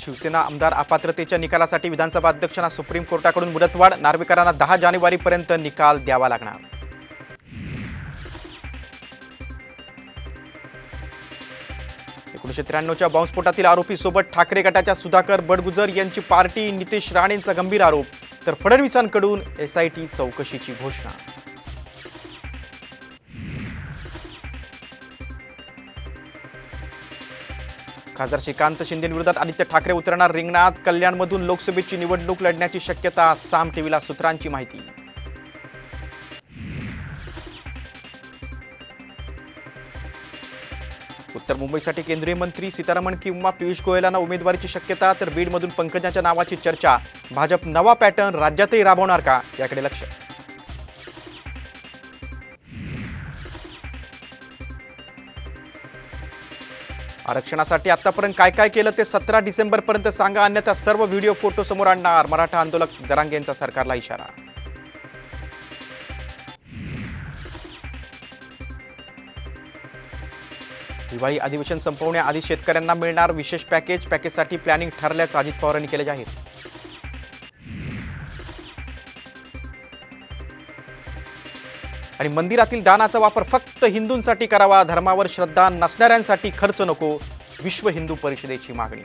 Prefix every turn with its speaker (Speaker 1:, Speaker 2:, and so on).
Speaker 1: शिवसेना आमदार अपात्रतेच्या निकालासाठी विधानसभा अध्यक्षांना सुप्रीम कोर्टाकडून मुदतवाढ, नार्वेकरांना 10 जानेवारीपर्यंत निकाल द्यावा लागणार। 1993च्या बॉम्बस्फोटातील आरोपी सोबत ठाकरे गटाच्या सुधाकर बडगुजर यांची पार्टी, नितेश राणेंचा गंभीर आरोप, तर फडणवीसांकडून एसआयटी चौकशीची घोषणा। खासदार श्रीकांत शिंदेंविरोधात आदित्य ठाकरे उतरणार रिंगणात, कल्याणमधून लोकसभेची निवडणूक लढण्याची शक्यता, साम टीव्हीला सूत्रांची माहिती। उत्तर मुंबईसाठी केंद्रीय मंत्री सीतारमण किंवा पियुष गोयलांना उमेदवारीची शक्यता, तर बीडमधून पंकजांच्या नावाची चर्चा। भाजप नवा पॅटर्न राज्यातही राबवणार का, याकडे लक्ष। आरक्षणासाठी आतापर्यंत काय काय केलं ते 17 डिसेंबरपर्यंत सांगा, अन्यथा सर्व व्हिडिओ फोटो समोर आणणार, मराठा आंदोलक जरांगे यांचा सरकारला इशारा। दिवाळी अधिवेशन संपवण्याआधी शेतकऱ्यांना मिळणार विशेष पॅकेज, पॅकेजसाठी प्लॅनिंग ठरल्याचं अजित पवारांनी केले जाहीर। आणि मंदिरातील दानाचा वापर फक्त हिंदूंसाठी करावा, धर्मावर श्रद्धा नसणाऱ्यांसाठी खर्च नको, विश्व हिंदू परिषदेची मागणी।